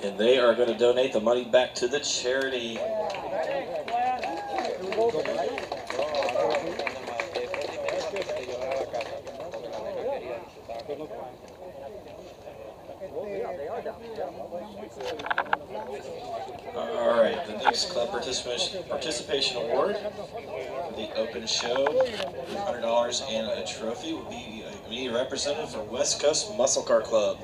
And they are going to donate the money back to the charity. All right, the next club participation award for the open show, $100 and a trophy, will be a media representative for West Coast Muscle Car Club.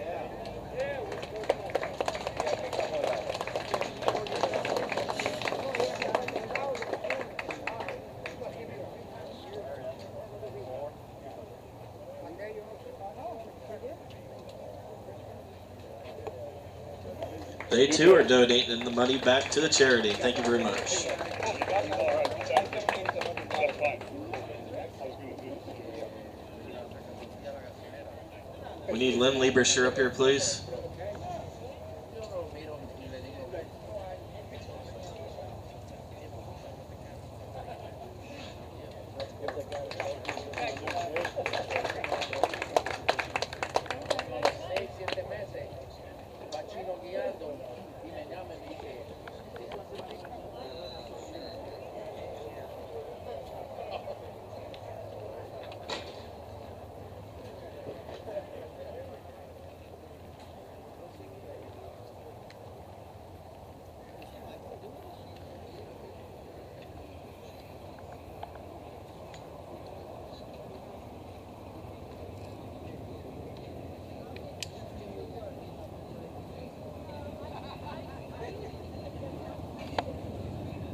They too are donating the money back to the charity. Thank you very much. We need Lynn Lieberscher up here, please.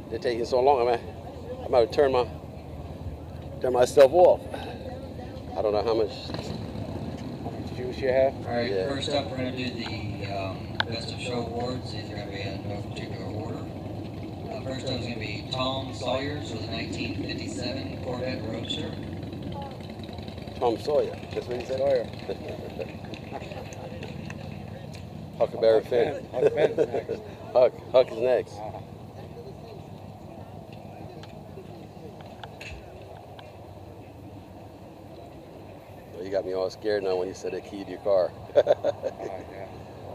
They're taking so long, I might turn myself off. I don't know how much juice you have. All right, yeah. First up, we're going to do the Best of Show Awards. These are going to be in no particular order. First up is going to be Tom Sawyers with a 1957 Corvette Roadster. Tom Sawyer, that's what he said? Sawyer. Huckleberry Finn. Huck Finn's next. Huck is next. You got me all scared now when you said they keyed your car. Yeah.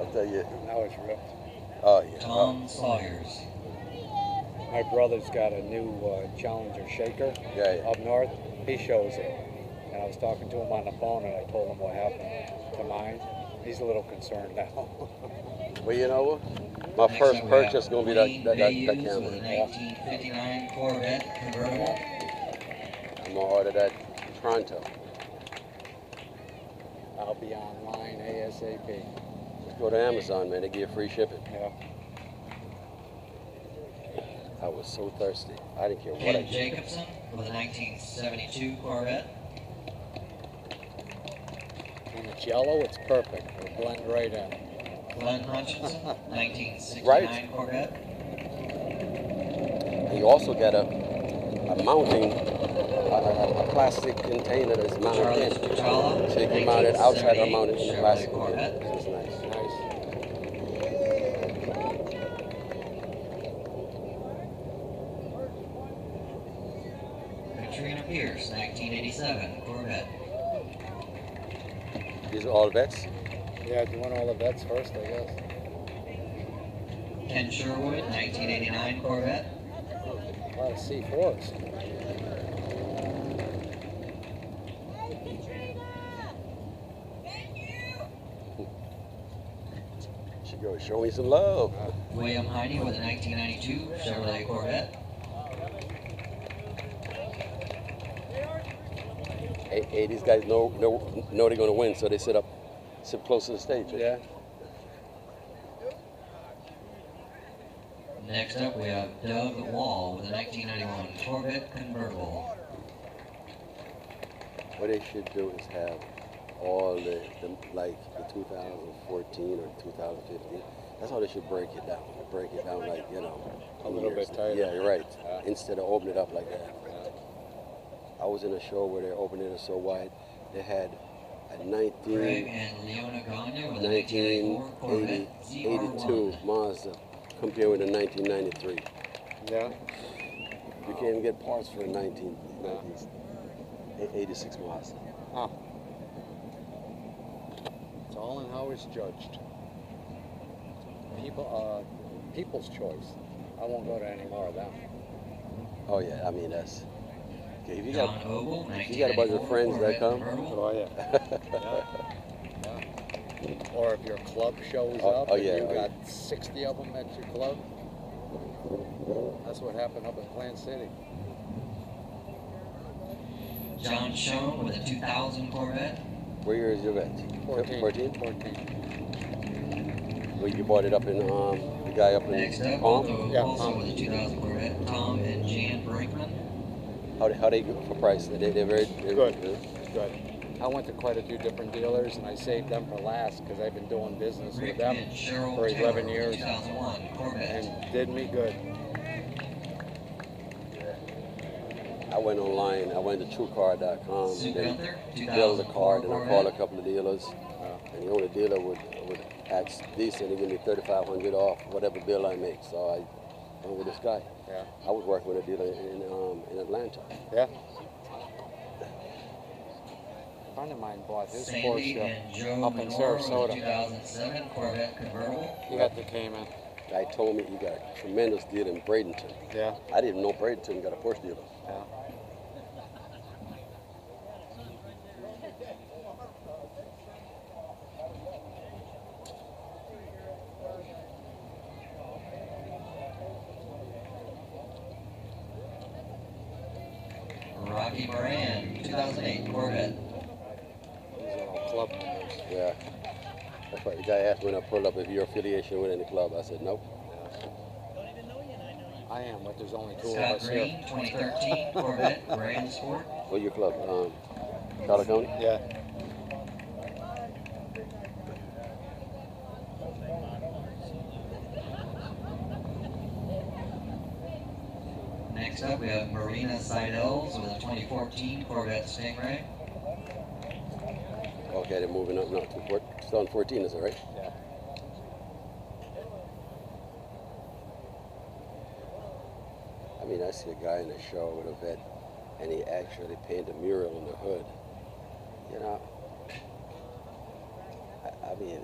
I'll tell you. Now it's ripped. Oh, yeah. Tom Sawyers. My brother's got a new Challenger shaker up north. He shows it. And I was talking to him on the phone and I told him what happened to mine. He's a little concerned now. Well, you know what? My first purchase is going to be that camera. With a 1959 Corvette convertible. I'm going to order that pronto. I'll be online ASAP. Just go to Amazon, man. They give you free shipping. Yeah. I was so thirsty. I didn't care what I Ken did. Jacobson with a 1972 Corvette. When it's yellow, it's perfect. It'll blend right in. Glenn Hutchinson, 1969 Right. Corvette. You also got a mounting, a plastic container that's mounted in. Charlie So you can mount it outside or mount it in plastic. Corvette. That's nice. Katrina Pierce, 1987 Corvette. These are all vets? Yeah, do you want all the vets first, I guess? Ken Sherwood, 1989 Corvette. A lot of C4s. She goes, show me some love. William Heine with a 1992 Chevrolet Corvette. 80s guys know they're going to win, so they sit close to the stage. Yeah. Next up, we have Doug Wall with a 1991 Corvette convertible. What they should do is have all the 2014 or 2015. That's how they should break it down. Break it down like, you know. A little bit tighter. Yeah, you're right. Instead of opening it up like that. I was in a show where they're opening it so wide. They had a Greg and Leona Gagne with a 1984 Corvette 82 Mazda compared with a 1993. Yeah. You can't even get parts for a 1986 Mazda. Huh. It's all in how it's judged. People's Choice. I won't go to any more of them. Oh yeah, I mean that's. Okay, if you John Ogle, if you got a bunch of friends that come. Oh yeah. Yeah. Or if your club shows up, and you got 60 of them at your club. That's what happened up in Plant City. John Schoen with a 2000 Corvette. What year is your vet? 14. 14? 14. Well, you bought it up in the guy up in Next up, Palm? also with a 2000 Corvette, Tom and Jan Brinkman. How they go for price? They're very good. Good. I went to quite a few different dealers, and I saved them for last because I've been doing business with them for 11 years, 2001 Corvette. and did me good. I went online. I went to TrueCar.com. Sue They Gunther, built a card, and I called a Corvette. couple of dealers, and the only dealer would act decent and give me $3,500 off whatever bill I make. So I went with this guy. Yeah. I was working with a dealer in Atlanta. Yeah. A friend of mine bought his Sandy Porsche and Joe up in Menor with a Sarasota. 2007 Corvette convertible. He got the Cayman. Guy told me he got a tremendous deal in Bradenton. Yeah. I didn't know Bradenton got a Porsche dealer. Yeah. Rocky Moran, 2008 Corvette. These are all club members. Yeah. That's why the guy asked when I pulled up if you're affiliation with any club. I said no. I am, but there's only two of Scott us Green, here. 2013 Corvette Grand Sport. What's your club? Collar County? Yeah. Next up, we have Marina Seidels with a 2014 Corvette Stingray. Okay, they're moving up now to still on 14, is it right? Yeah. I mean, I see a guy in the show with a vet, and he actually painted a mural on the hood. You know, I mean,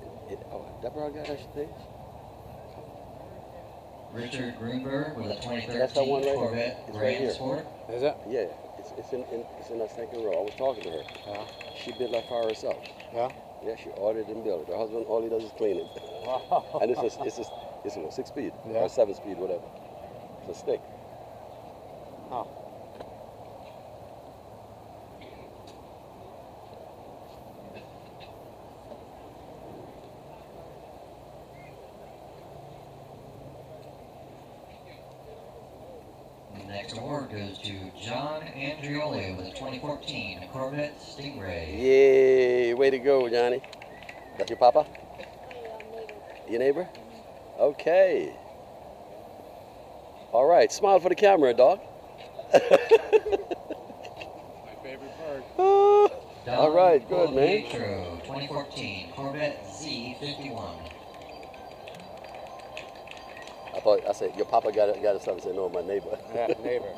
Deborah got that thing? Richard Grunberg with a That's that one 2013 right Corvette here. It's right Grand here. Sport. Is it? Yeah, it's in that second row. I was talking to her. Yeah. She built that car herself. Yeah. Yeah, she ordered and built it. Her husband, all he does is clean it. Wow. And it's a 6-speed Yeah. or 7-speed, whatever. It's a stick. Huh. The next award goes to John Andrioli with a 2014 Corvette Stingray. Yay! Way to go, Johnny. That's your papa? Your neighbor? Okay. All right. Smile for the camera, dog. My favorite bird. All right. Good, man. Pietro, 2014 Corvette Z51. I said, your papa got it something. I said, no, my neighbor. Yeah, neighbor.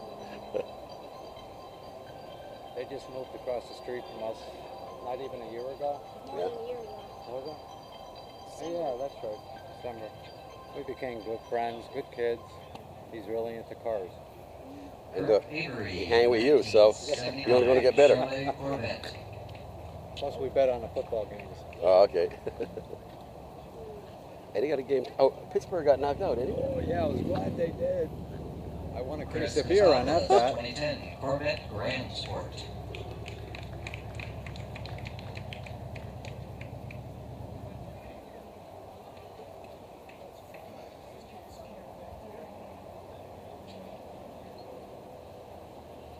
They just moved across the street from us not even a year ago. Yeah. Was it? Oh, yeah, that's right. December. We became good friends, good kids. He's really into cars. And Avery, he hang with you, so you're only going to get better. Chevrolet Corvette. Plus, we bet on the football games. Oh, okay. And they got a game. Oh, Pittsburgh got knocked out, didn't he? Oh, yeah, I was glad they did. I won a Chris case of beer on that Gonzalez, bet. 2010 Corvette Grand Sport.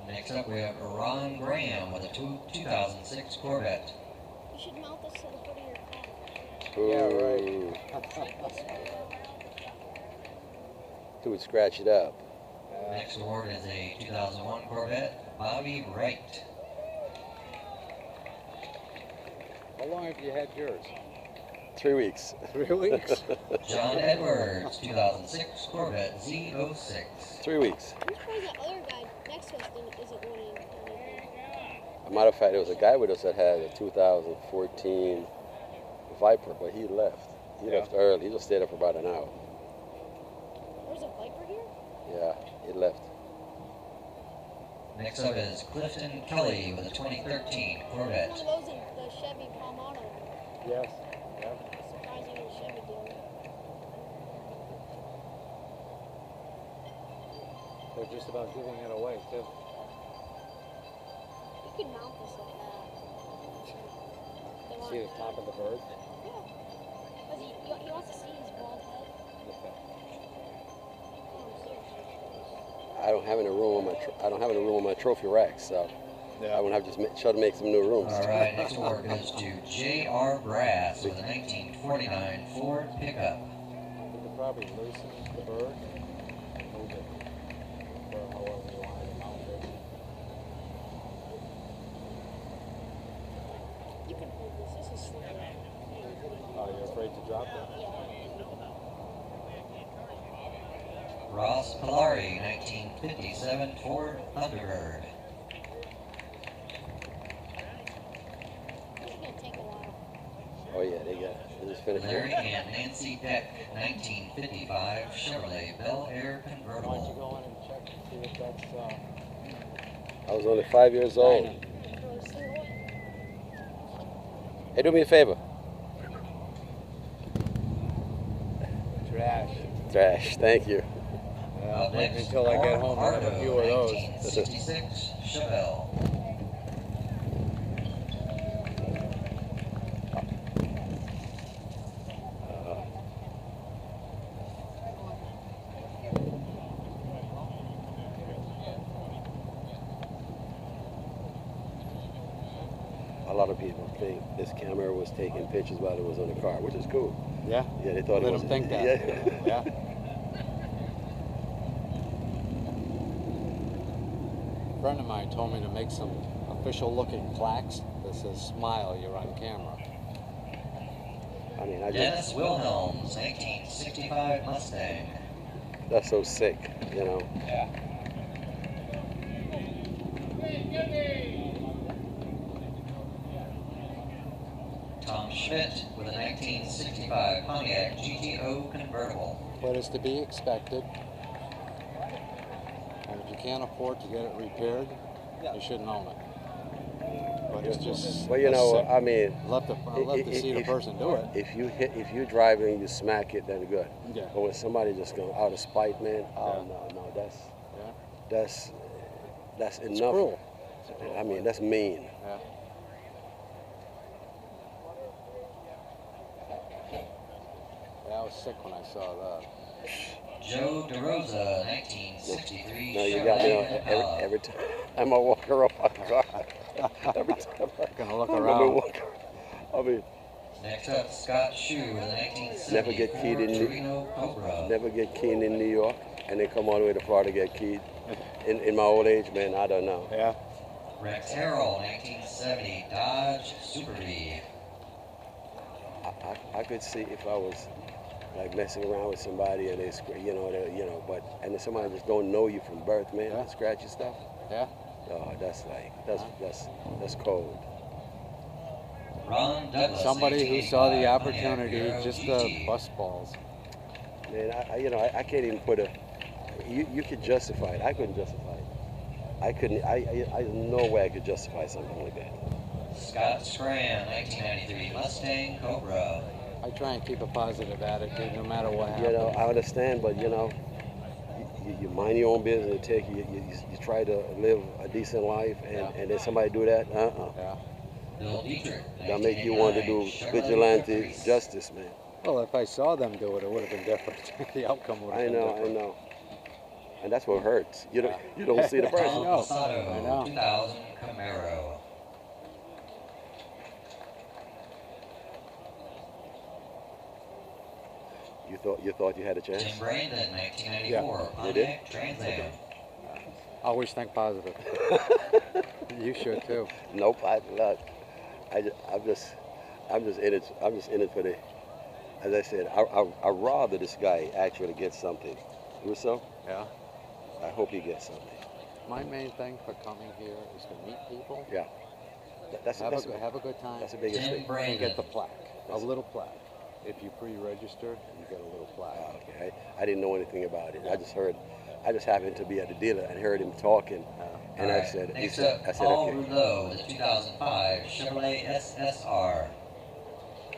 Next up, we have Ron Graham with a 2006 Corvette. You should mount this to the hood of your car. Yeah, right. Dude, scratch it up. Next award is a 2001 Corvette, Bobby Wright. How long have you had yours? 3 weeks. 3 weeks? John Edwards, 2006 Corvette Z06. 3 weeks. I'm surprised that other guy next to us isn't running. As a matter of fact, there was a guy with us that had a 2014 Viper, but he left. He left early. He just stayed up for about an hour. There's a Viper here? Yeah, he left. Next up is Clifton Kelly with a 2013 Corvette. One of those in the Chevy Palmano. Yes. Yep. Surprising in a Chevy dealer. They're just about giving it away, too. You could mount this like that. They want, See the top of the bird? yeah. Because he wants to see his bald head. Okay. Oh, I'm serious. I don't have any room on my trophy rack, so I would have to just try to make some new rooms. All right, next award goes to J.R. Brass with a 1949 Ford pickup. You could probably loosen the bird and move it for however you want to mount it. You can hold this. This is slippery. Oh, you're afraid to drop it? Yeah. Ross Polari, 1957 Ford Thunderbird. This is going to take a while. Oh yeah, they just finished Larry it. and Nancy Deck, 1955 Chevrolet Bel Air Why don't you convertible. go in and check and see if that's I was only 5 years old. Hey, do me a favor. trash. Trash, thank you. Up Wait next, until I get home and have a Ardo, few of those. 1966 Chevelle. A lot of people think this camera was taking pictures while it was on the car, which is cool. Yeah? Yeah, they thought Let it was. them think that. Yeah. Yeah. A friend of mine told me to make some official looking plaques that says smile, you're on camera. I mean, Dennis Wilhelms, 1965 Mustang. that's so sick, you know. Yeah. Tom Schmidt with a 1965 Pontiac GTO convertible. But it's to be expected. And if you can't afford to get it repaired, you shouldn't own it. But it's just. Well, you that's know, sick. I mean, I'd love to see the person do it. if you're driving and you smack it, then good. Yeah. But when somebody just goes out of spite, man, oh no, that's It's enough. cruel. I mean, that's mean. Yeah. Yeah, I was sick when I saw that. Joe DeRosa, 1963 No, you got me Chevrolet on Impala. every time I'm a walker up my car. Every time Gonna look I'm around. walk- I mean, Next up, Scott Shue with a 1970 Never get keyed Ford in Torino Cobra. never get keyed in New York, and they come all the way to Florida to get keyed. In my old age, man, I don't know. Yeah. Rex Harrell, 1970 Dodge Super Bee. I could see if I was like messing around with somebody and they, but and if somebody just don't know you from birth, man, Yeah. scratchy stuff. Yeah. Oh, that's cold. Ron Douglas, Somebody who saw the 1985 opportunity Pontiac just Fiero to GT. bust balls. Man, I can't even put a. You could justify it. I couldn't justify it. I couldn't. I no way I could justify something like that. Scott Scram, 1993 Mustang Cobra. I try and keep a positive attitude no matter what happens. You know, I understand, but you know, you mind your own business. You try to live a decent life, and then somebody do that. Yeah. Bill Dietrich, That make you want to do 1989 Chevrolet vigilante Caprice. justice, man. Well, if I saw them do it, it would have been different. The outcome would have I been know, different. I know. And that's what hurts. You don't see the Tom person. know. Passato, I know. 2000 Camaro. You thought you had a chance. Tim Brandon, 1994 You did? Pontiac Trans Am. Always think positive. You should too. Nope. I'm just in it. I'm just in it for the. As I said, I rather this guy actually gets something. Russo, Yeah. I hope he gets something. My main thing for coming here is to meet people, Yeah. That's have a good time, that's the biggest Tim thing. and Brandon. get the plaque, a little plaque. If you pre-register, you get a little plaque. Okay. I didn't know anything about it. I just happened to be at the dealer and heard him talking, and I said, Next up, Paul Rouleau with a 2005 Chevrolet SSR.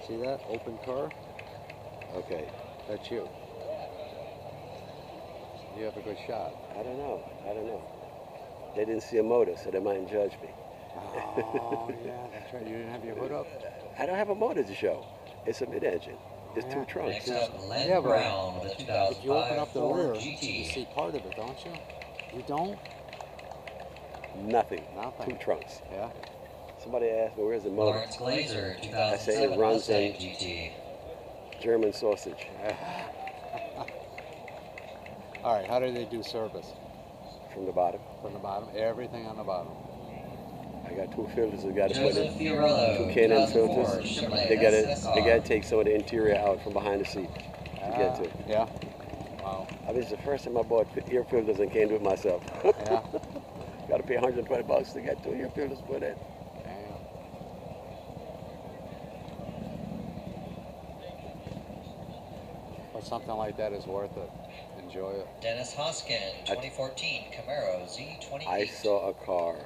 See that open car? Okay. That's you. You have a good shot. I don't know. They didn't see a motor, so they mightn't judge me. Oh, yeah, that's right. You didn't have your hood up? I don't have a motor to show. It's a mid-engine. It's two trunks. Next up, Len Yeah, but Brown with a 2005 if you open up the Ford rear, GT. you see part of it, don't you? You don't? Nothing. Nothing. Two trunks. Yeah. Somebody asked me, where's the motor? Lawrence Glazer, I say 2007 it runs Mustang in GT. German sausage. All right, how do they do service? From the bottom. From the bottom? Everything on the bottom. I got two filters I got to put Joseph in. Fiorello, Two K&N 2004 filters. Chevrolet They SSR. got to take some of the interior out from behind the seat to get to it. Yeah. Wow. I mean, it's the first time I bought ear filters and can't do it myself. Yeah. Got to pay $120 to get two ear filters put in. Damn. But something like that is worth it. Enjoy it. Dennis Hoskin, 2014 Camaro Z28. I saw a car.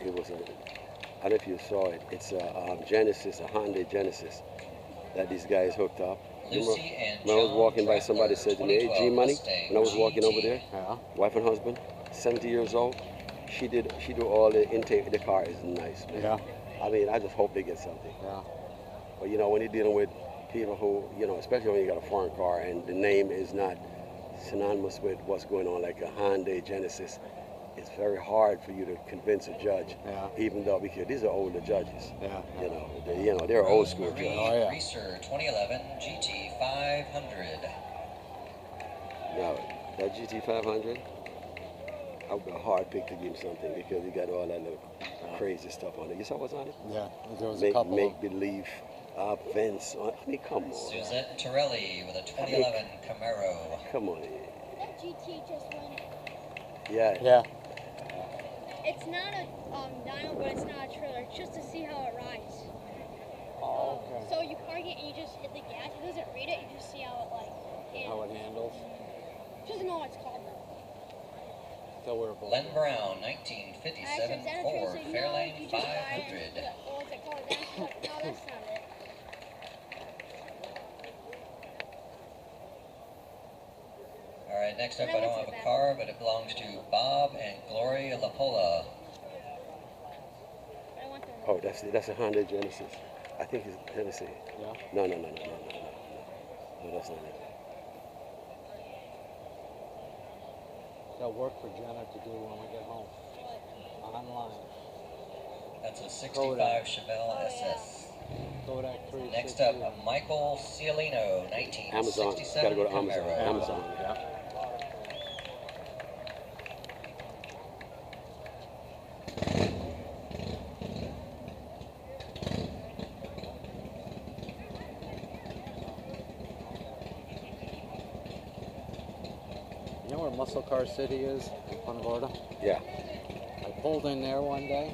It was a, I don't know if you saw it. It's a Genesis, a Hyundai Genesis that these guys hooked up. Lucy and When I was John walking by, Treffler, somebody said to me, "Hey, 2012 G Money." Mustang When I was walking over GT. there, Yeah. wife and husband, 70 years old. She do all the intake. The car is nice, man. Yeah. I mean, I just hope they get something. Yeah. But you know, when you're dealing with people who, you know, especially when you got a foreign car and the name is not synonymous with what's going on, like a Hyundai Genesis, it's very hard for you to convince a judge. Yeah. Even though, because these are older judges. Yeah. You know, they're old school Rosemary judges. Oh, yeah. Reeser, 2011 GT 500. Now, that GT 500, I would be a hard pick to give him something because he got all that little crazy stuff on it. You saw what's on it? Yeah. There was a couple. Make believe, vents. I mean, come on. Suzette Torelli with a 2011 Camaro. Come on. That GT just went. Yeah. Yeah. It's not a dyno, but it's not a trailer. It's just to see how it rides. Oh, okay. So you park it and you just hit the gas. It doesn't read it. You just see how it How handles. it handles. Doesn't know what it's called though. So we're both. Len Brown, I 1957 said, is that a Ford trailer? No, Fairlane you just ride it. 500. Well, it's a Corvette. No, that's not it. All right, next up, I don't have a car, but it belongs to Bob and Gloria Lapola. I want the. Oh, that's a Hyundai Genesis. I think it's Genesis. Yeah. No, that's not it. That'll work for Jenna to do when we get home. Online. That's a 65 Chevelle SS. Kodak 360. Next up, a Michael Cialino, Amazon. 1967 Gotta go to Amazon. Camaro. Amazon. Yeah. You know where Muscle Car City is in Punta Gorda? Yeah. I pulled in there one day,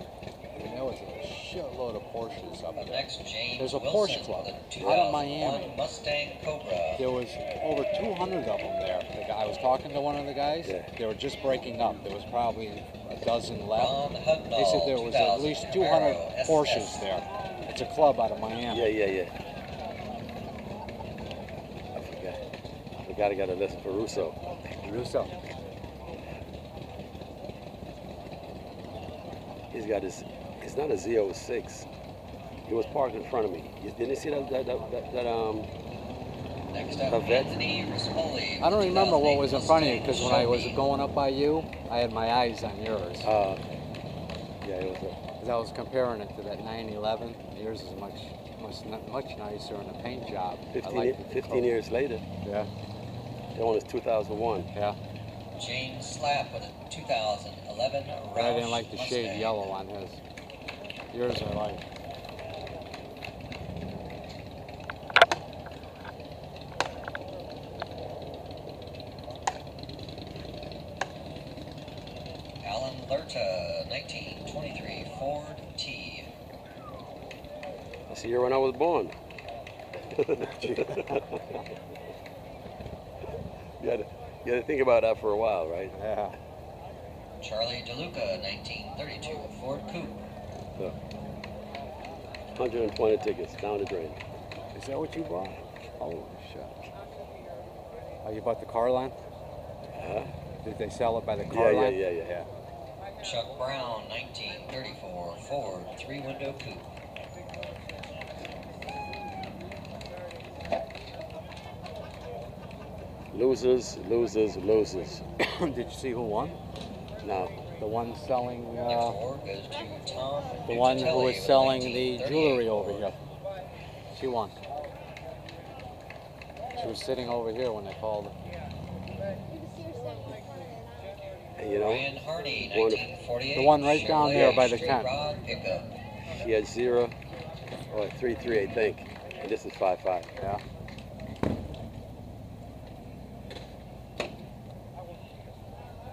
and there was a shitload of Porsches up Up there. next, James There's a Wilson Porsche club with a out of 2001 Miami. Mustang Cobra. There was over 200 of them there. I was talking to one of the guys. Yeah. They were just breaking up. There was probably a dozen left. Ron Hudnall, They said there was at 2000 least 200 Camaro SS. Porsches there. It's a club out of Miami. Yeah. I forgot I got a listen for Russo. Russo. He's got his, it's not a Z06. It was parked in front of me. Didn't you see that Next up, Corvette? Anthony Rispoli. I don't remember what was in front of you Mustang because when I was Shelby. going up by you, I had my eyes on yours. Yeah, it was Because I was comparing it to that 911. Yours is much nicer in the paint job. I 15, liked it. 15 years later. Yeah, That one is 2001. yeah. James Slapp with a 2011 Roush I didn't like the shade Mustang. yellow on his. Yours I like. Alan Lerta, 1923 Ford T. That's the year when I was born. You gotta think about that for a while, right? Yeah. Charlie DeLuca, 1932 Ford Coupe. So, 120 tickets down the drain. Is that what you bought? Holy shit. Oh, you bought the car line? Did they sell it by the car line? Yeah. Chuck Brown, 1934 Ford 3-window coupe. Losers. Did you see who won? No. The one selling, Next award goes to Tom the one who Nucitelli was with selling the 1938 jewelry over Ford. here. She won. She was sitting over here when they called her. And you know, Ryan Hardy, 1948 The one right down there by the Straight tent. Rod pickup. she had 0 or 3.3, I think, and this is 5.5. Yeah.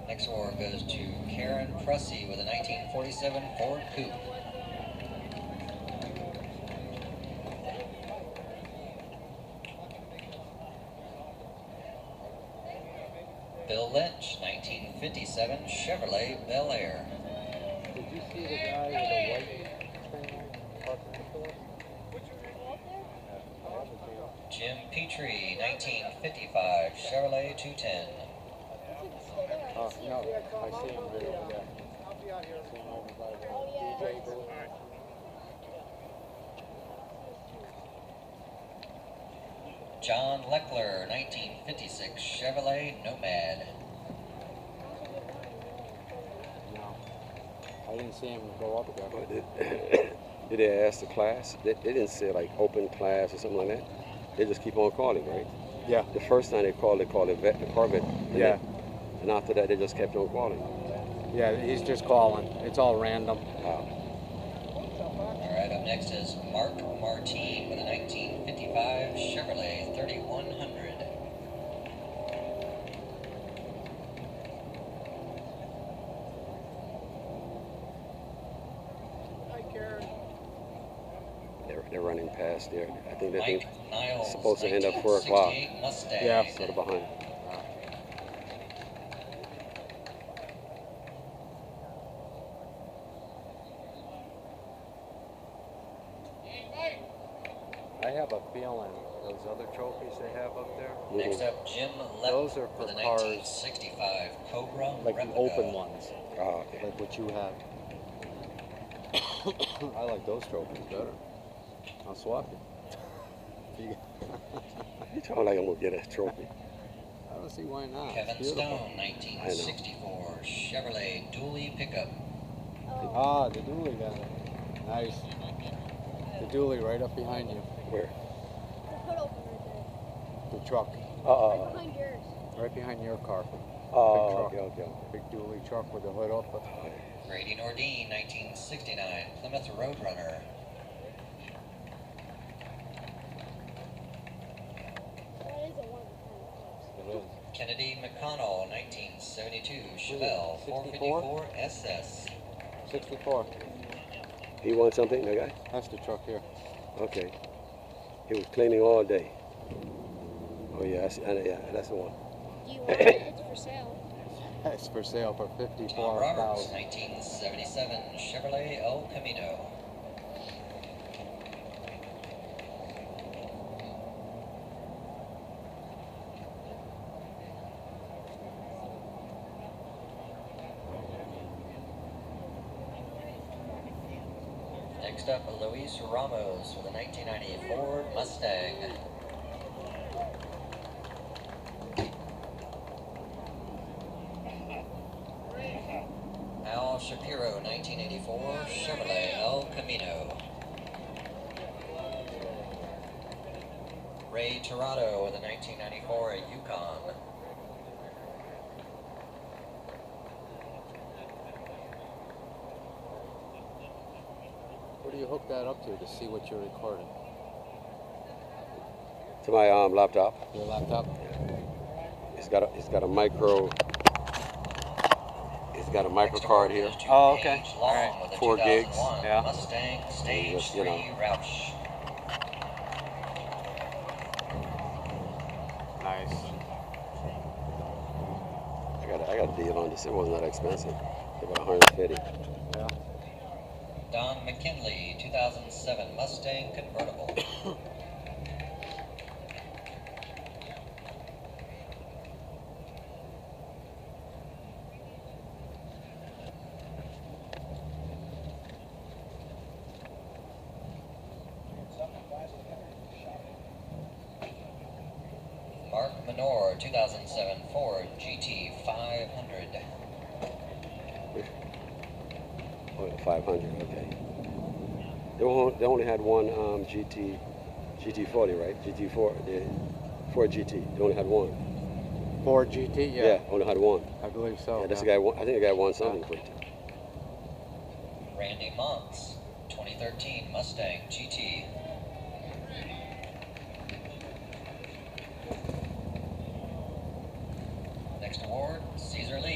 Next award goes to Karen Pressey with a 1947 Ford Coupe. Bill Lynch, 1957 Chevrolet Bel Air. Did you see the guy with the white thing parking next to us? Jim Petrie, 1955 Chevrolet 210. Oh, no, I see him right over there. See him over by the DJ booth. John Leckler, 1956 Chevrolet Nomad. No, I didn't see him go up there. But did they ask the class? They didn't say like open class or something like that. They just keep on calling, right? Yeah. The first time they called it the Corvette. Yeah. And after that, they just kept on calling. Yeah, he's just calling. It's all random. All right, up next is Mark Martin with a 1955 Chevrolet 3100. They're running past there. I think that Mike thing's Niles, supposed to end up 4 o'clock. 1968 Mustang. Yeah. Sort of behind. I have a feeling those other trophies they have up there, Next up, Jim Lepp Those are for with a cars 1965 Cobra like the replica. open ones, Oh, okay. like what you have. I like those trophies better. I'll swap you. You talking like I'm gonna get a trophy? I don't see why not. Kevin It's beautiful. Stone, 1964 Chevrolet dually pickup. Ah, the dually guy. Nice. The dually right up behind you. Where? The hood open right there. The truck. Right behind yours. Right behind your car. Oh, Big truck. okay. Big dually truck with the hood up. Grady Nordine, 1969 Plymouth Roadrunner. That is a one-of-a-kind. It is. Kennedy McConnell, 1972 Chevelle 64? 454 SS. 64. He won something, that guy? That's the truck here. Okay. He was cleaning all day. Oh yeah, yeah, that's the one. Do you want it? It's for sale. It's for sale for Tom Roberts, 54,000. 1977 Chevrolet El Camino. Next up, Luis Ramos with a 1990 Ford Mustang. Al Shapiro, 1984 Chevrolet El Camino. Ray Tirado with a 1994 Yukon. What do you hook that up to see what you're recording? To my laptop. Your laptop? It's got a micro. It's got a micro card here. Oh, okay. All right. With a 4 gigs. 2001 Yeah. Mustang Stage just, you 3 know. Roush. got a deal on this. It wasn't that expensive. About 150. Yeah. Don McKinley, 2007 Mustang convertible. Mark Menor, 2007 Ford GT 500. Oh, 500. Okay. They only had one GT40, right? GT4, the Ford GT. They only had one. Ford GT, yeah. Yeah, only had one. I believe so. Yeah, that's the guy. I think the guy won something for it. Randy Montz, 2013 Mustang GT. Next award, Caesar Lee.